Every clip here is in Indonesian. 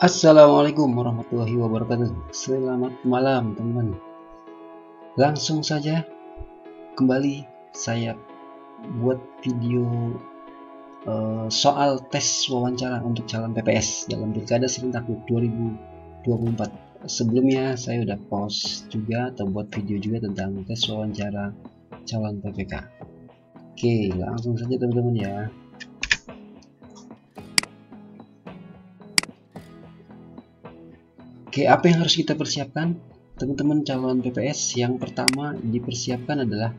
Assalamualaikum warahmatullahi wabarakatuh. Selamat malam teman-teman. Langsung saja kembali saya buat video soal tes wawancara untuk calon PPS dalam Pilkada Serentak 2024. Sebelumnya saya udah post juga atau buat video juga tentang tes wawancara calon PPK. Oke, langsung saja teman-teman ya. Oke, apa yang harus kita persiapkan? Teman-teman calon PPS, yang pertama dipersiapkan adalah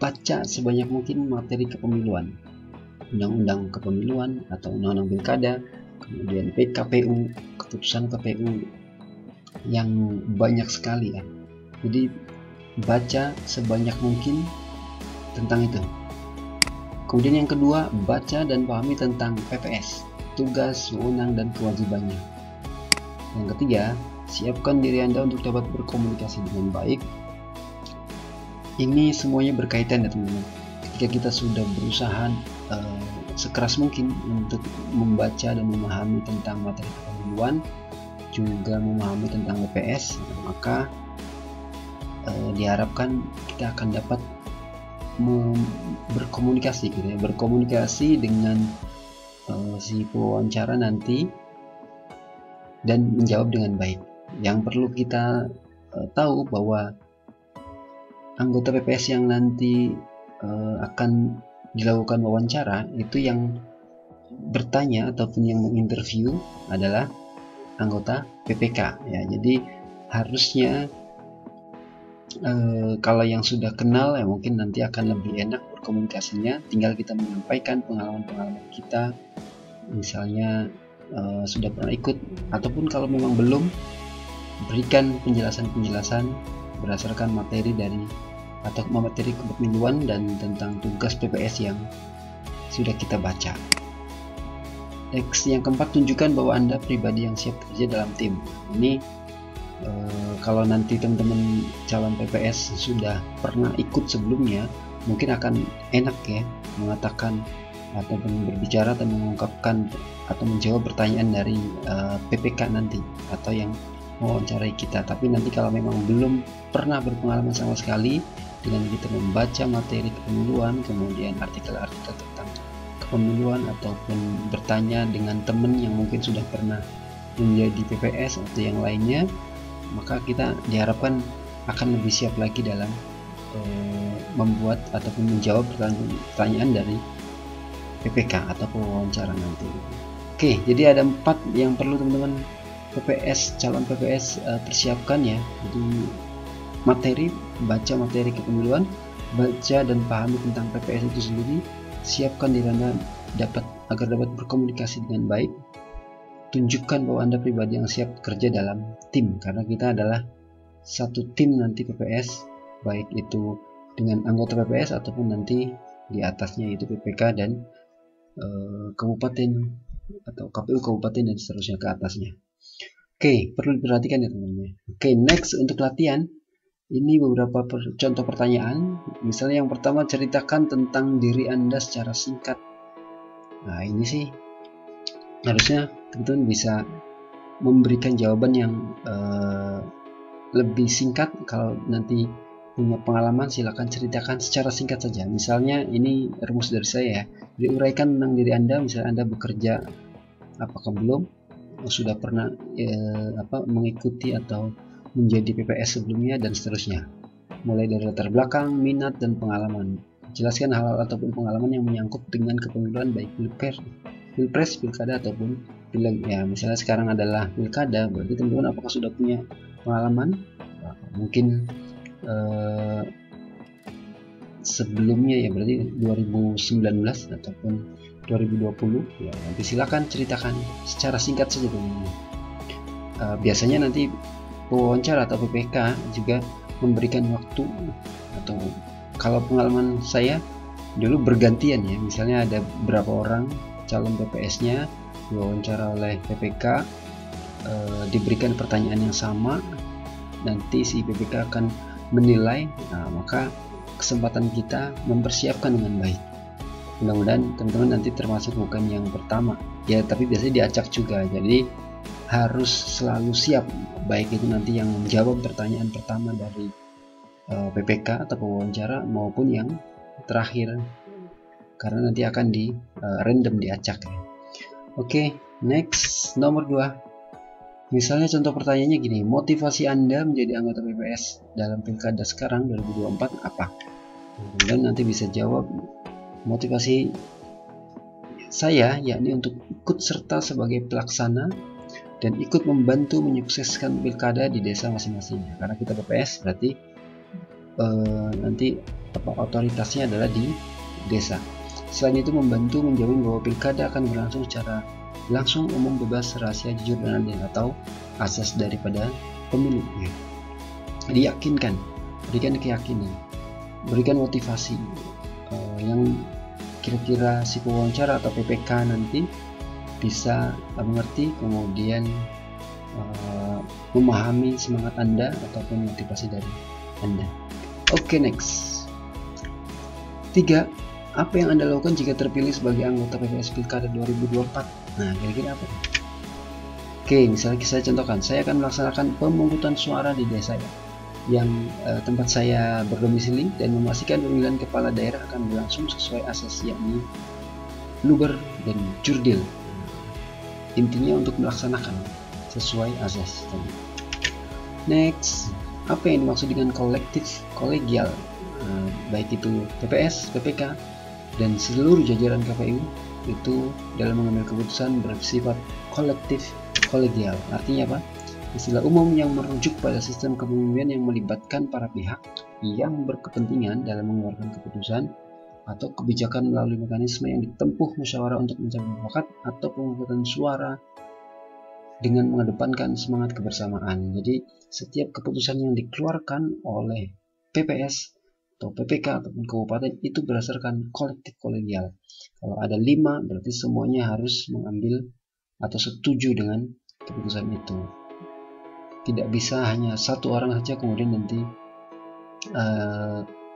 baca sebanyak mungkin materi kepemiluan, undang-undang kepemiluan atau undang-undang pilkada, kemudian PKPU, keputusan KPU yang banyak sekali ya. Jadi baca sebanyak mungkin tentang itu. Kemudian yang kedua, baca dan pahami tentang PPS, tugas, wewenang, dan kewajibannya. Yang ketiga, siapkan diri Anda untuk dapat berkomunikasi dengan baik. Ini semuanya berkaitan ya teman-teman. Ketika kita sudah berusaha sekeras mungkin untuk membaca dan memahami tentang materi kepemiluan, juga memahami tentang PPS, maka diharapkan kita akan dapat berkomunikasi gitu ya, berkomunikasi dengan si pewawancara nanti dan menjawab dengan baik. Yang perlu kita tahu bahwa anggota PPS yang nanti akan dilakukan wawancara itu yang bertanya ataupun yang menginterview adalah anggota PPK ya. Jadi harusnya kalau yang sudah kenal ya mungkin nanti akan lebih enak berkomunikasinya, tinggal kita menyampaikan pengalaman-pengalaman kita, misalnya sudah pernah ikut ataupun kalau memang belum, berikan penjelasan-penjelasan berdasarkan materi dari atau materi kepemiluan dan tentang tugas PPS yang sudah kita baca. Next, yang keempat, tunjukkan bahwa Anda pribadi yang siap kerja dalam tim. Ini kalau nanti teman-teman calon PPS sudah pernah ikut sebelumnya, mungkin akan enak ya mengatakan ataupun berbicara atau mengungkapkan atau menjawab pertanyaan dari PPK nanti atau yang mewawancarai kita. Tapi nanti kalau memang belum pernah berpengalaman sama sekali, dengan kita membaca materi kepemiluan, kemudian artikel-artikel tentang kepemiluan ataupun bertanya dengan teman yang mungkin sudah pernah menjadi PPS atau yang lainnya, maka kita diharapkan akan lebih siap lagi dalam membuat ataupun menjawab pertanyaan dari PPK atau pewawancara nanti. Oke, jadi ada 4 yang perlu teman-teman calon PPS persiapkan ya. Jadi materi, baca materi kepemiluan, baca dan pahami tentang PPS itu sendiri, siapkan diri Anda agar dapat berkomunikasi dengan baik, tunjukkan bahwa Anda pribadi yang siap kerja dalam tim, karena kita adalah satu tim nanti PPS, baik itu dengan anggota PPS ataupun nanti di atasnya itu PPK dan kabupaten atau KPU kabupaten dan seterusnya ke atasnya. Oke, perlu diperhatikan ya teman-teman. Oke, next untuk latihan. Ini beberapa contoh pertanyaan. Misalnya yang pertama, ceritakan tentang diri Anda secara singkat. Nah, ini sih harusnya teman-teman bisa memberikan jawaban yang lebih singkat. Kalau nanti punya pengalaman, silakan ceritakan secara singkat saja. Misalnya ini rumus dari saya ya. Diuraikan tentang diri Anda, misalnya Anda bekerja apakah belum, sudah pernah mengikuti atau menjadi PPS sebelumnya dan seterusnya. Mulai dari latar belakang, minat, dan pengalaman. Jelaskan hal-hal ataupun pengalaman yang menyangkut dengan kepemiluan, baik pilpres, pilkada ataupun pileg. Ya, misalnya sekarang adalah pilkada, berarti teman-teman apakah sudah punya pengalaman? Mungkin sebelumnya ya, berarti 2019 ataupun 2020 ya, nanti silakan ceritakan secara singkat saja teman-teman. Biasanya nanti pewawancara atau PPK juga memberikan waktu, atau kalau pengalaman saya dulu bergantian ya, misalnya ada berapa orang calon PPS-nya diwawancara oleh PPK, diberikan pertanyaan yang sama, nanti si PPK akan menilai. Nah, maka kesempatan kita mempersiapkan dengan baik. Mudah-mudahan teman-teman nanti termasuk bukan yang pertama ya, tapi biasanya diacak juga. Jadi harus selalu siap, baik itu nanti yang menjawab pertanyaan pertama dari PPK atau wawancara maupun yang terakhir, karena nanti akan di random diacak ya. Oke, next, nomor 2. Misalnya contoh pertanyaannya gini, motivasi Anda menjadi anggota PPS dalam pilkada sekarang 2024 apa? Dan nanti bisa jawab, motivasi saya yakni untuk ikut serta sebagai pelaksana dan ikut membantu menyukseskan pilkada di desa masing-masing. Karena kita PPS berarti nanti otoritasnya adalah di desa. Selain itu membantu menjamin bahwa pilkada akan berlangsung secara langsung, umum, bebas, rahasia, jujur, dan adil atau asas daripada pemilu. Diyakinkan, berikan keyakinan, berikan motivasi yang kira-kira si pewawancara atau PPK nanti bisa mengerti, kemudian memahami semangat Anda ataupun motivasi dari Anda. Oke, next. 3. Apa yang Anda lakukan jika terpilih sebagai anggota PPS Pilkada 2024? Nah, kira-kira apa? Oke, misalnya saya contohkan, saya akan melaksanakan pemungutan suara di desa yang tempat saya berdomisili dan memastikan pemilihan kepala daerah akan berlangsung sesuai asas, yakni luber dan jurdil. Intinya untuk melaksanakan sesuai azas tadi. Next, apa yang dimaksud dengan kolektif kolegial? Baik itu PPS, PPK, dan seluruh jajaran KPU itu dalam mengambil keputusan bersifat kolektif kolegial. Artinya apa? Istilah umum yang merujuk pada sistem kepemimpinan yang melibatkan para pihak yang berkepentingan dalam mengeluarkan keputusan atau kebijakan melalui mekanisme yang ditempuh musyawarah untuk mencapai mufakat atau pemungutan suara dengan mengedepankan semangat kebersamaan. Jadi setiap keputusan yang dikeluarkan oleh PPS atau PPK ataupun kabupaten itu berdasarkan kolektif kolegial. Kalau ada 5 berarti semuanya harus mengambil atau setuju dengan keputusan itu. Tidak bisa hanya satu orang saja kemudian nanti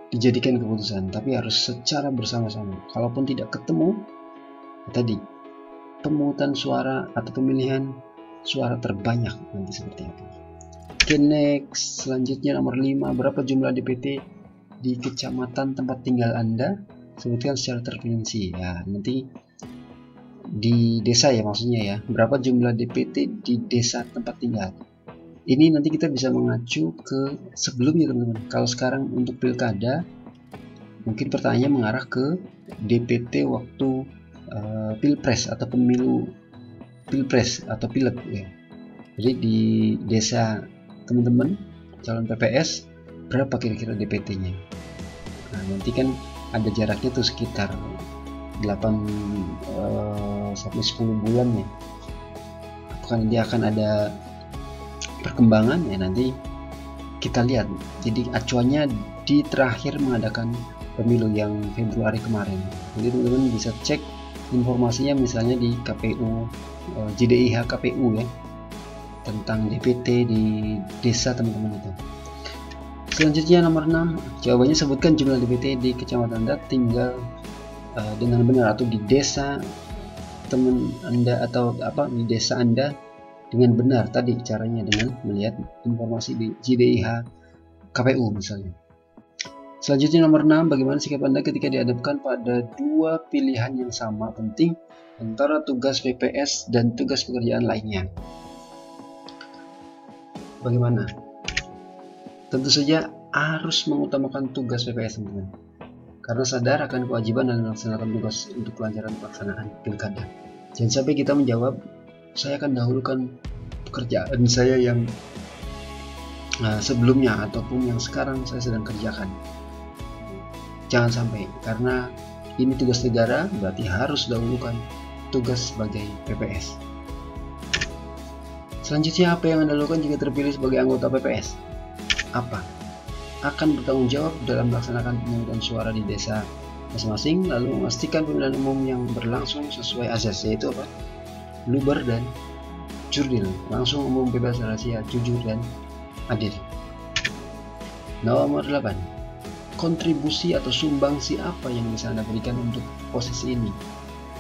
dijadikan keputusan, tapi harus secara bersama-sama. Kalaupun tidak ketemu tadi, pemungutan suara atau pemilihan suara terbanyak nanti seperti apa. Oke, next, selanjutnya nomor 5. Berapa jumlah DPT di kecamatan tempat tinggal Anda? Sebutkan secara terperinci. Ya, nanti di desa ya maksudnya ya. Berapa jumlah DPT di desa tempat tinggal? Ini nanti kita bisa mengacu ke sebelumnya teman-teman. Kalau sekarang untuk pilkada, mungkin pertanyaannya mengarah ke DPT waktu pilpres atau pemilu pilpres atau pilek ya. Jadi di desa teman-teman calon PPS berapa kira-kira DPT-nya? Nah, nanti kan ada jaraknya tuh sekitar 8 sampai 10 bulan ya. Apakah nanti akan ada perkembangan ya, nanti kita lihat. Jadi acuannya di terakhir mengadakan pemilu yang Februari kemarin. Jadi teman-teman bisa cek informasinya misalnya di KPU JDIH KPU ya, tentang DPT di desa teman-teman itu. Selanjutnya nomor 6, jawabannya sebutkan jumlah DPT di kecamatan Anda tinggal dengan benar atau di desa teman Anda atau di desa Anda dengan benar. Tadi caranya dengan melihat informasi di JDIH KPU misalnya. Selanjutnya nomor 6, bagaimana sikap Anda ketika dihadapkan pada 2 pilihan yang sama penting antara tugas PPS dan tugas pekerjaan lainnya? Bagaimana? Tentu saja harus mengutamakan tugas PPS teman-teman, karena sadar akan kewajiban dalam melaksanakan tugas untuk kelancaran pelaksanaan pilkada. Jangan sampai kita menjawab, saya akan dahulukan pekerjaan saya yang sebelumnya ataupun yang sekarang saya sedang kerjakan. Jangan sampai, karena ini tugas negara, berarti harus dahulukan tugas sebagai PPS. Selanjutnya, apa yang Anda lakukan jika terpilih sebagai anggota PPS? Apa? Akan bertanggung jawab dalam melaksanakan pemungutan suara di desa masing-masing, lalu memastikan pemilihan umum yang berlangsung sesuai azas, yaitu apa? Luber dan jurdil, langsung, umum, bebas, rahasia, jujur, dan adil. Nomor 8, kontribusi atau sumbangsi apa yang bisa Anda berikan untuk posisi ini?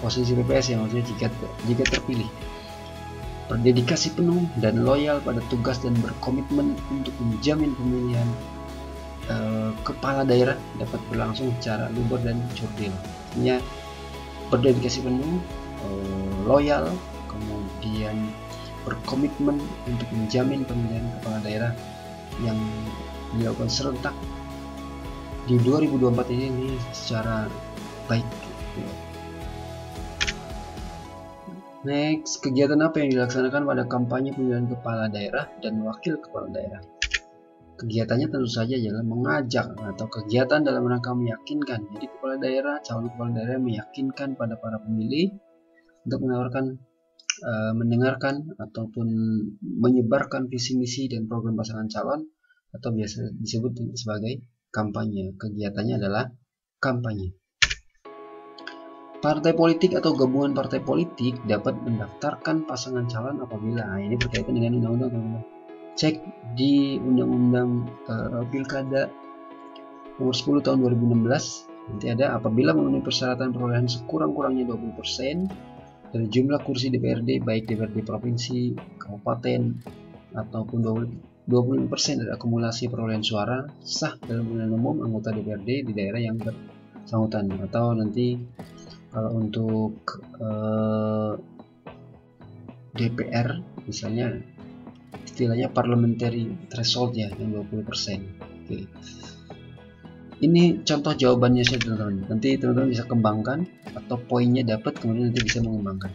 Posisi PPS ya, maksudnya jika terpilih. berdedikasi penuh dan loyal pada tugas dan berkomitmen untuk menjamin pemilihan kepala daerah dapat berlangsung secara luber dan jurdil. Artinya berdedikasi penuh, loyal, kemudian berkomitmen untuk menjamin pemilihan kepala daerah yang dilakukan serentak di 2024 ini secara baik. Next, kegiatan apa yang dilaksanakan pada kampanye pemilihan kepala daerah dan wakil kepala daerah? Kegiatannya tentu saja adalah mengajak atau kegiatan dalam rangka meyakinkan. Jadi kepala daerah, calon kepala daerah meyakinkan pada para pemilih untuk mendengarkan ataupun menyebarkan visi misi dan program pasangan calon atau biasa disebut sebagai kampanye. Kegiatannya adalah kampanye. Partai politik atau gabungan partai politik dapat mendaftarkan pasangan calon apabila, ini berkaitan dengan undang-undang. Cek di Undang-Undang Pilkada Nomor 10 Tahun 2016. Nanti ada apabila memenuhi persyaratan perolehan sekurang-kurangnya 20% dari jumlah kursi DPRD, baik DPRD provinsi, kabupaten, ataupun 25% dari akumulasi perolehan suara sah dalam pemilihan umum anggota DPRD di daerah yang bersangkutan. Atau nanti kalau untuk DPR misalnya istilahnya parliamentary threshold ya, yang 20%. Oke. Ini contoh jawabannya sih teman-teman. Nanti teman-teman bisa kembangkan atau poinnya dapat, kemudian nanti bisa mengembangkan.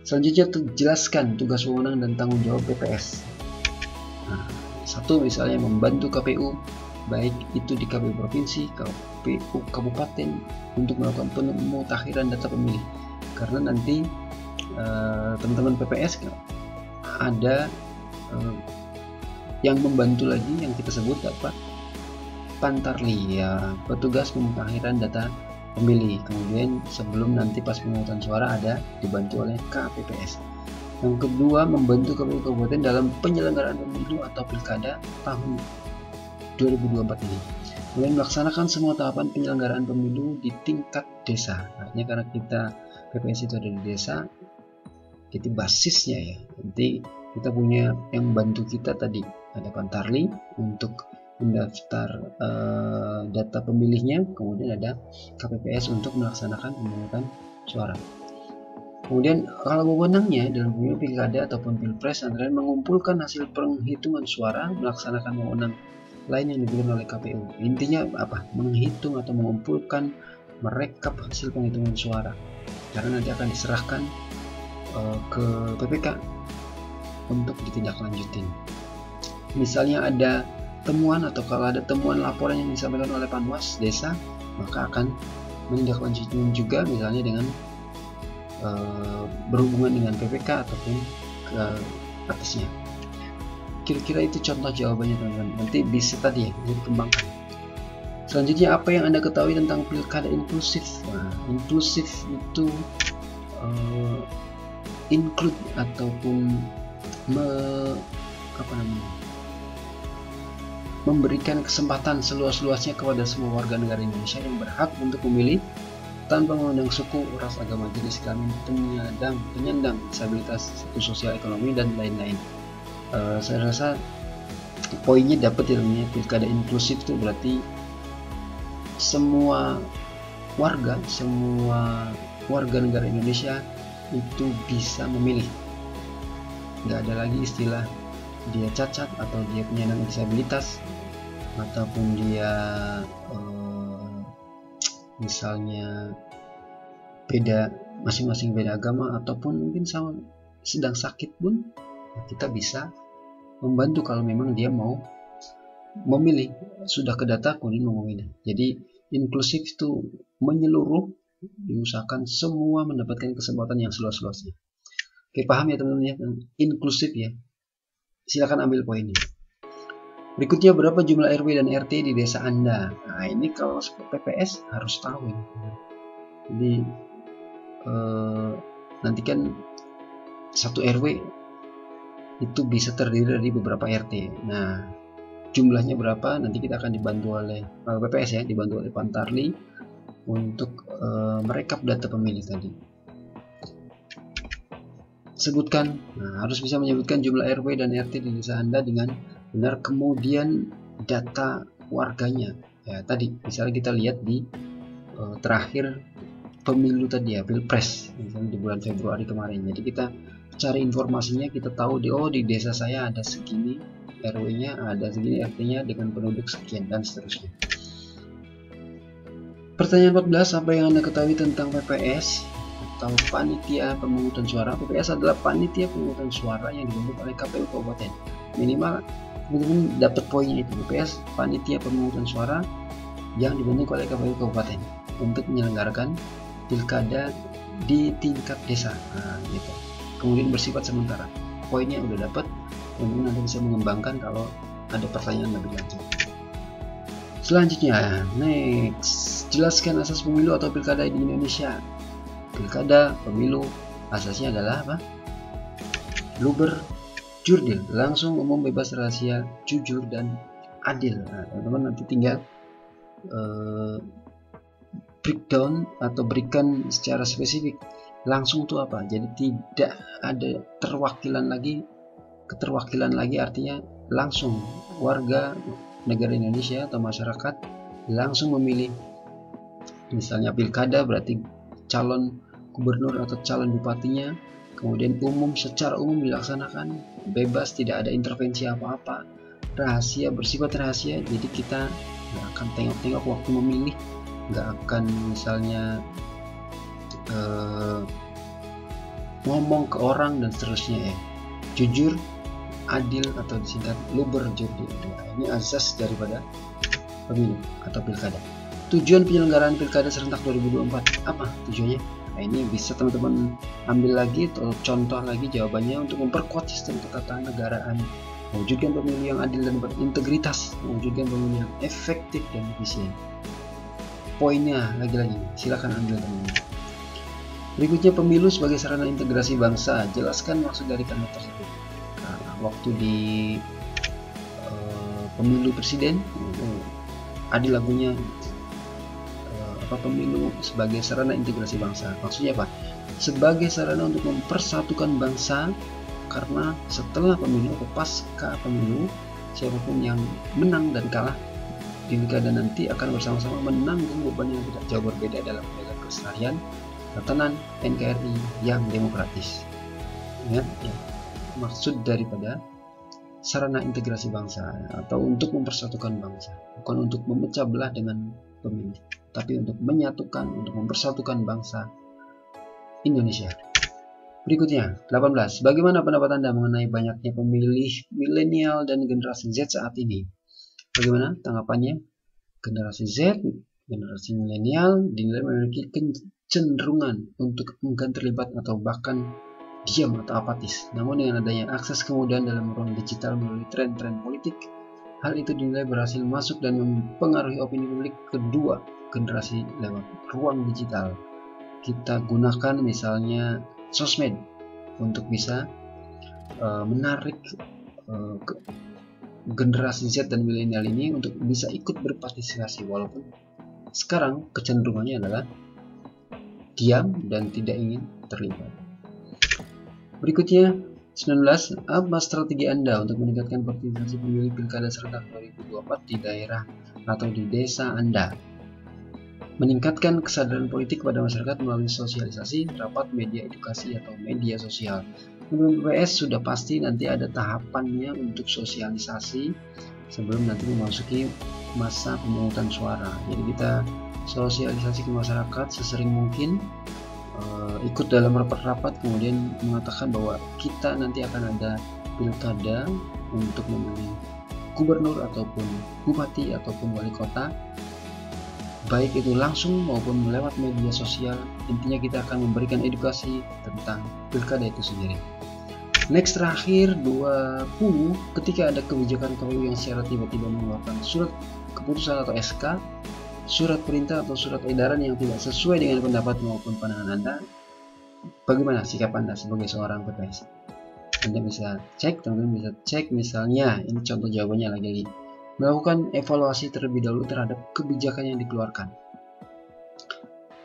Selanjutnya jelaskan tugas wewenang dan tanggung jawab PPS. Nah, satu misalnya membantu KPU, baik itu di KPU provinsi, KPU kabupaten, untuk melakukan pemutakhiran data pemilih. Karena nanti teman-teman PPS ada yang membantu lagi yang kita sebut apa? Pantarli, ya, petugas pemutakhiran data pemilih. Kemudian sebelum nanti pas pemungutan suara ada dibantu oleh KPPS. Yang kedua, membantu KPU kabupaten dalam penyelenggaraan pemilu atau pilkada tahun 2024 ini. Kemudian melaksanakan semua tahapan penyelenggaraan pemilu di tingkat desa. Artinya karena kita PPS itu ada di desa, jadi basisnya ya. Nanti kita punya yang bantu kita tadi, ada Pantarli untuk mendaftar data pemilihnya, kemudian ada KPPS untuk melaksanakan pemungutan suara. Kemudian kalau wewenangnya dalam pemilu pilkada ataupun pilpres antara mengumpulkan hasil penghitungan suara, melaksanakan wewenang lain yang diberikan oleh KPU. Intinya apa? Menghitung atau mengumpulkan, merekap hasil penghitungan suara, karena nanti akan diserahkan ke PPK untuk ditindaklanjutin. Misalnya ada temuan atau kalau ada temuan laporan yang disampaikan oleh Panwas desa, maka akan menindaklanjuti juga misalnya dengan berhubungan dengan PPK ataupun ke atasnya. Kira-kira itu contoh jawabannya teman-teman. Nanti bisa tadi ya, bisa dikembangkan. Selanjutnya, apa yang Anda ketahui tentang pilkada inklusif? Nah, inklusif itu include ataupun memberikan kesempatan seluas-luasnya kepada semua warga negara Indonesia yang berhak untuk memilih tanpa memandang suku, ras, agama, jenis kelamin, penyandang disabilitas, status sosial ekonomi, dan lain-lain. Saya rasa poinnya dapat ya namanya pilkada inklusif itu berarti semua warga negara Indonesia itu bisa memilih. Nggak ada lagi istilah dia cacat atau dia penyandang disabilitas ataupun dia misalnya masing-masing beda agama ataupun mungkin sama sedang sakit pun kita bisa membantu kalau memang dia mau memilih, sudah kedata kemudian mau memilih. Jadi inklusif itu menyeluruh, diusahakan semua mendapatkan kesempatan yang seluas-luasnya. Oke, paham ya teman-teman ya, inklusif ya. Silakan ambil poinnya. Berikutnya, berapa jumlah RW dan RT di desa Anda? Nah, ini kalau PPS harus tahu ini. Jadi nanti kan satu RW itu bisa terdiri dari beberapa RT. Nah, jumlahnya berapa? Nanti kita akan dibantu oleh PPS ya, dibantu oleh Pantarli untuk merekap data pemilih tadi. sebutkan. Nah, harus bisa menyebutkan jumlah RW dan RT di desa Anda dengan benar, kemudian data warganya. Ya, tadi misalnya kita lihat di terakhir pemilu tadi ya, Pilpres, misalnya di bulan Februari kemarin. Jadi kita cari informasinya, kita tahu di desa saya ada segini RW-nya, ada segini RT-nya dengan penduduk sekian dan seterusnya. Pertanyaan 14, apa yang Anda ketahui tentang PPS atau panitia pemungutan suara? PPS adalah panitia pemungutan suara yang dibentuk oleh KPU Kabupaten. Minimal teman-teman dapat poinnya itu. PPS panitia pemungutan suara yang dibentuk oleh KPU Kabupaten untuk menyelenggarakan pilkada di tingkat desa. Nah, gitu. Kemudian bersifat sementara. Poinnya udah dapat, teman-teman nanti bisa mengembangkan kalau ada pertanyaan lebih lanjut. Selanjutnya, next, jelaskan asas pemilu atau pilkada di Indonesia. Pilkada, pemilu, asasnya adalah apa? Luber, jurdil, langsung, umum, bebas, rahasia, jujur, dan adil. Nah, teman-teman nanti tinggal breakdown atau berikan secara spesifik. Langsung itu apa? Jadi tidak ada keterwakilan lagi artinya langsung warga negara Indonesia atau masyarakat langsung memilih. Misalnya pilkada berarti calon gubernur atau calon bupatinya, kemudian secara umum dilaksanakan, bebas, tidak ada intervensi apa-apa, rahasia, bersifat rahasia, jadi kita nggak akan tengok-tengok waktu memilih, nggak akan misalnya ngomong ke orang dan seterusnya ya. Jujur, adil atau disingkat luber jurdil. Ini asas daripada pemilu atau pilkada. Tujuan penyelenggaraan pilkada serentak 2024 apa tujuannya? Nah, ini bisa teman-teman ambil lagi atau contoh lagi jawabannya untuk memperkuat sistem ketatanegaraan, mewujudkan pemilu yang adil dan berintegritas, mewujudkan pemilu yang efektif dan efisien. Poinnya lagi-lagi silakan ambil teman-teman. Berikutnya, pemilu sebagai sarana integrasi bangsa. Jelaskan maksud dari kalimat tersebut. Nah, waktu di pemilu presiden ada lagunya pemilu sebagai sarana integrasi bangsa. Maksudnya apa? Sebagai sarana untuk mempersatukan bangsa, karena setelah pemilu atau pasca pemilu, siapapun yang menang dan kalah di pilkada nanti akan bersama-sama menanggung beban yang tidak jauh berbeda dalam menjaga kelestarian tatanan NKRI yang demokratis. Ya, maksud daripada sarana integrasi bangsa atau untuk mempersatukan bangsa, bukan untuk memecah belah dengan pemilu, tapi untuk menyatukan, untuk mempersatukan bangsa Indonesia. Berikutnya, 18. Bagaimana pendapat Anda mengenai banyaknya pemilih milenial dan generasi Z saat ini? Bagaimana tanggapannya? Generasi Z, generasi milenial dinilai memiliki kecenderungan untuk enggan terlibat atau bahkan diam atau apatis. Namun dengan adanya akses kemudahan dalam ruang digital melalui tren-tren politik, hal itu dinilai berhasil masuk dan mempengaruhi opini publik kedua generasi lewat ruang digital. Kita gunakan misalnya sosmed untuk bisa menarik generasi Z dan milenial ini untuk bisa ikut berpartisipasi, walaupun sekarang kecenderungannya adalah diam dan tidak ingin terlibat. Berikutnya, 19. Apa strategi Anda untuk meningkatkan partisipasi pemilih pilkada serentak 2024 di daerah atau di desa Anda? Meningkatkan kesadaran politik pada masyarakat melalui sosialisasi, rapat, media edukasi, atau media sosial. Menurut PPS sudah pasti nanti ada tahapannya untuk sosialisasi sebelum nanti memasuki masa pemungutan suara. Jadi kita sosialisasi ke masyarakat sesering mungkin, ikut dalam rapat-rapat, kemudian mengatakan bahwa kita nanti akan ada pilkada untuk memilih gubernur ataupun bupati ataupun wali kota, baik itu langsung maupun lewat media sosial. Intinya kita akan memberikan edukasi tentang pilkada itu sendiri. Next, terakhir 20. Ketika ada kebijakan KPU yang secara tiba-tiba mengeluarkan surat keputusan atau SK, surat perintah atau surat edaran yang tidak sesuai dengan pendapat maupun pandangan Anda, bagaimana sikap Anda sebagai seorang PPS? Anda bisa cek, teman-teman bisa cek misalnya, ini contoh jawabannya lagi. Melakukan evaluasi terlebih dahulu terhadap kebijakan yang dikeluarkan.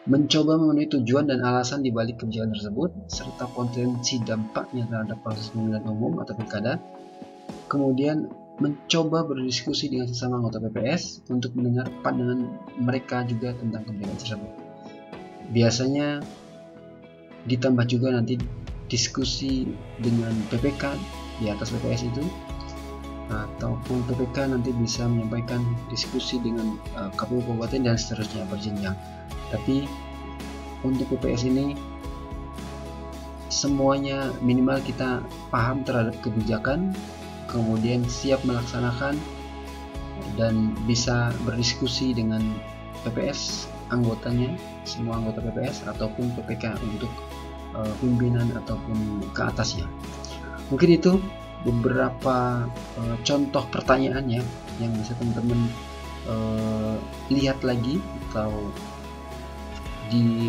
mencoba memenuhi tujuan dan alasan dibalik kebijakan tersebut, serta potensi dampaknya terhadap proses pemilihan umum atau pilkada. Kemudian mencoba berdiskusi dengan sesama anggota PPS untuk mendengar pandangan mereka juga tentang kebijakan tersebut. Biasanya ditambah juga nanti diskusi dengan PPK di atas PPS itu, ataupun PPK nanti bisa menyampaikan diskusi dengan KPU Kabupaten dan seterusnya berjenjang. Tapi untuk PPS ini semuanya minimal kita paham terhadap kebijakan, kemudian siap melaksanakan dan bisa berdiskusi dengan PPS anggotanya, semua anggota PPS ataupun PPK untuk pimpinan ataupun ke atasnya. Mungkin itu beberapa contoh pertanyaan ya yang bisa teman-teman lihat lagi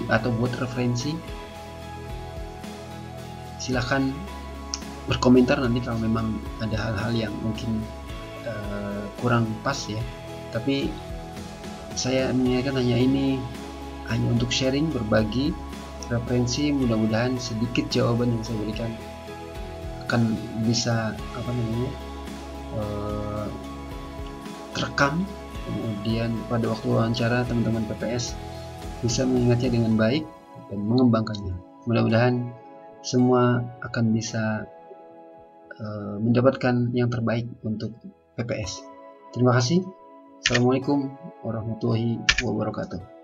atau buat referensi. Silahkan berkomentar nanti kalau memang ada hal-hal yang mungkin kurang pas ya. Tapi saya mengingatkan ini hanya untuk sharing, berbagi referensi. Mudah-mudahan sedikit jawaban yang saya berikan akan bisa terekam, kemudian pada waktu wawancara teman-teman PPS bisa mengingatnya dengan baik dan mengembangkannya. Mudah-mudahan semua akan bisa mendapatkan yang terbaik untuk PPS. Terima kasih. Assalamualaikum warahmatullahi wabarakatuh.